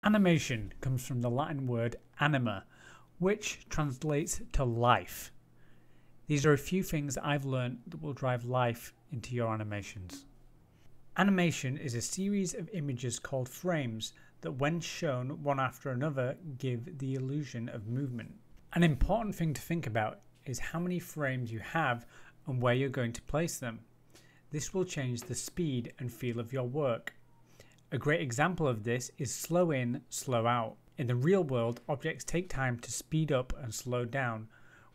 Animation comes from the Latin word anima, which translates to life. These are a few things I've learned that will drive life into your animations. Animation is a series of images called frames that, when shown one after another, give the illusion of movement. An important thing to think about is how many frames you have and where you're going to place them. This will change the speed and feel of your work. A great example of this is slow in, slow out. In the real world, objects take time to speed up and slow down.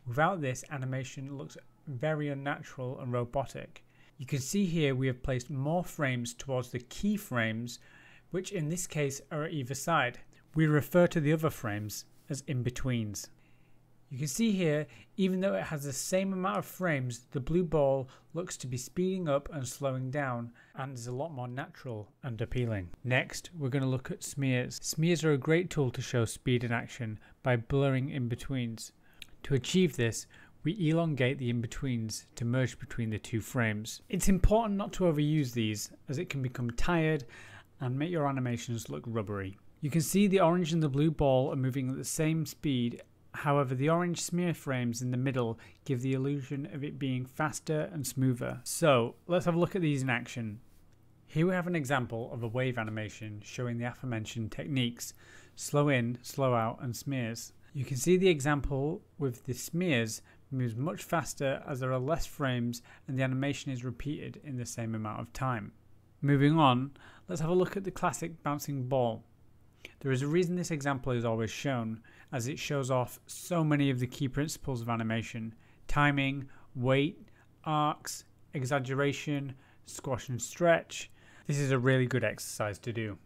Without this, animation looks very unnatural and robotic. You can see here we have placed more frames towards the keyframes, which in this case are at either side. We refer to the other frames as in-betweens. You can see here, even though it has the same amount of frames, the blue ball looks to be speeding up and slowing down and is a lot more natural and appealing. Next, we're going to look at smears. Smears are a great tool to show speed in action by blurring in-betweens. To achieve this, we elongate the in-betweens to merge between the two frames. It's important not to overuse these, as it can become tired and make your animations look rubbery. You can see the orange and the blue ball are moving at the same speed. However, the orange smear frames in the middle give the illusion of it being faster and smoother. So let's have a look at these in action. Here we have an example of a wave animation showing the aforementioned techniques: slow in, slow out and smears. You can see the example with the smears moves much faster as there are less frames and the animation is repeated in the same amount of time. Moving on, let's have a look at the classic bouncing ball. There is a reason this example is always shown, as it shows off so many of the key principles of animation: timing, weight, arcs, exaggeration, squash and stretch. This is a really good exercise to do.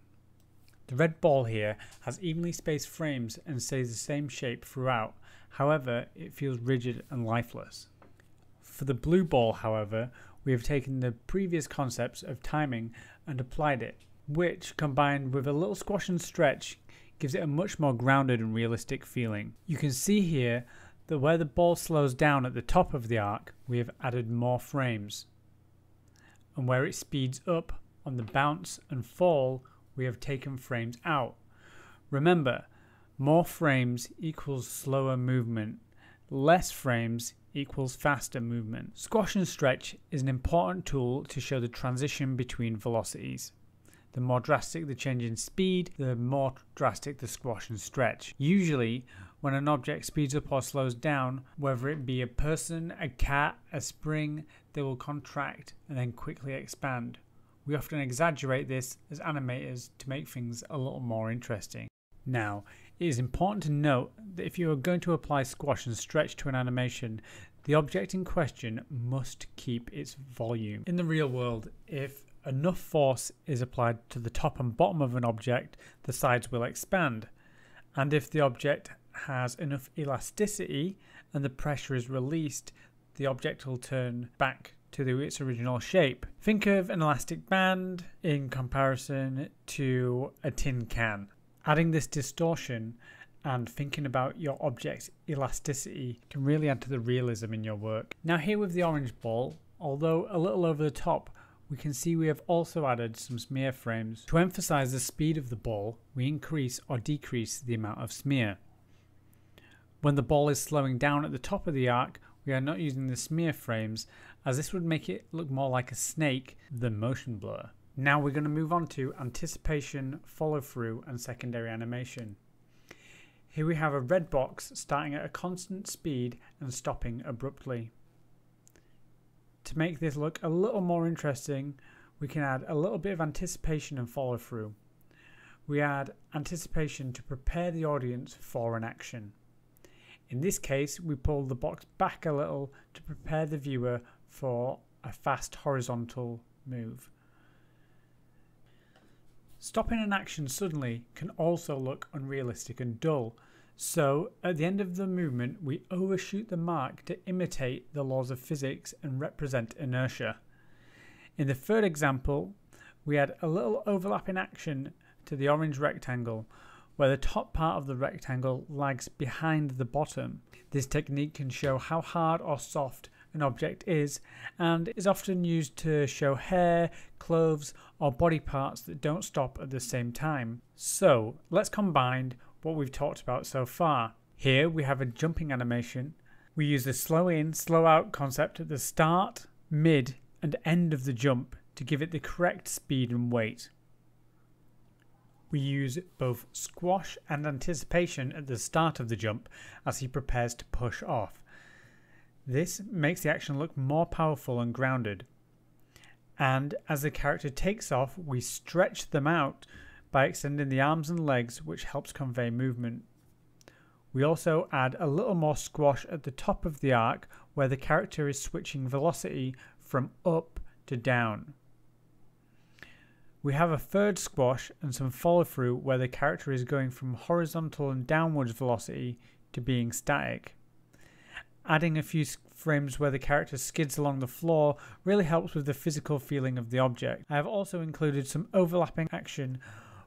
The red ball here has evenly spaced frames and stays the same shape throughout, however it feels rigid and lifeless. For the blue ball, however, we have taken the previous concepts of timing and applied it, which, combined with a little squash and stretch, gives it a much more grounded and realistic feeling. You can see here that where the ball slows down at the top of the arc, we have added more frames, and where it speeds up on the bounce and fall, we have taken frames out. Remember, more frames equals slower movement, less frames equals faster movement. Squash and stretch is an important tool to show the transition between velocities. The more drastic the change in speed, the more drastic the squash and stretch. Usually, when an object speeds up or slows down, whether it be a person, a cat, a spring, they will contract and then quickly expand. We often exaggerate this as animators to make things a little more interesting. Now, it is important to note that if you are going to apply squash and stretch to an animation, the object in question must keep its volume. In the real world, if enough force is applied to the top and bottom of an object, the sides will expand. And if the object has enough elasticity and the pressure is released, the object will turn back to its original shape. Think of an elastic band in comparison to a tin can. Adding this distortion and thinking about your object's elasticity can really add to the realism in your work. Now here with the orange ball, although a little over the top, we can see we have also added some smear frames. To emphasize the speed of the ball, we increase or decrease the amount of smear. When the ball is slowing down at the top of the arc, we are not using the smear frames, as this would make it look more like a snake than motion blur. Now we're going to move on to anticipation, follow through and secondary animation. Here we have a red box starting at a constant speed and stopping abruptly. To make this look a little more interesting, we can add a little bit of anticipation and follow through. We add anticipation to prepare the audience for an action. In this case, we pull the box back a little to prepare the viewer for a fast horizontal move. Stopping an action suddenly can also look unrealistic and dull, so at the end of the movement we overshoot the mark to imitate the laws of physics and represent inertia. In the third example, we add a little overlapping action to the orange rectangle, where the top part of the rectangle lags behind the bottom. This technique can show how hard or soft an object is, and is often used to show hair, clothes, or body parts that don't stop at the same time. So let's combine what we've talked about so far. Here we have a jumping animation. We use the slow in, slow out concept at the start, mid, and end of the jump to give it the correct speed and weight. We use both squash and anticipation at the start of the jump as he prepares to push off. This makes the action look more powerful and grounded. And as the character takes off, we stretch them out by extending the arms and legs, which helps convey movement. We also add a little more squash at the top of the arc where the character is switching velocity from up to down. We have a third squash and some follow through where the character is going from horizontal and downwards velocity to being static. Adding a few frames where the character skids along the floor really helps with the physical feeling of the object. I have also included some overlapping action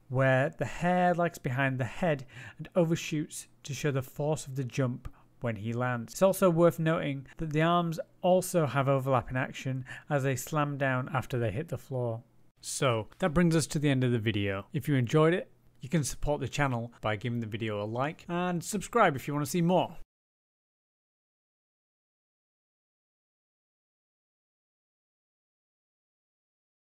where the hair lags behind the head and overshoots to show the force of the jump when he lands. It's also worth noting that the arms also have overlapping action as they slam down after they hit the floor. So that brings us to the end of the video. If you enjoyed it, you can support the channel by giving the video a like and subscribe if you want to see more.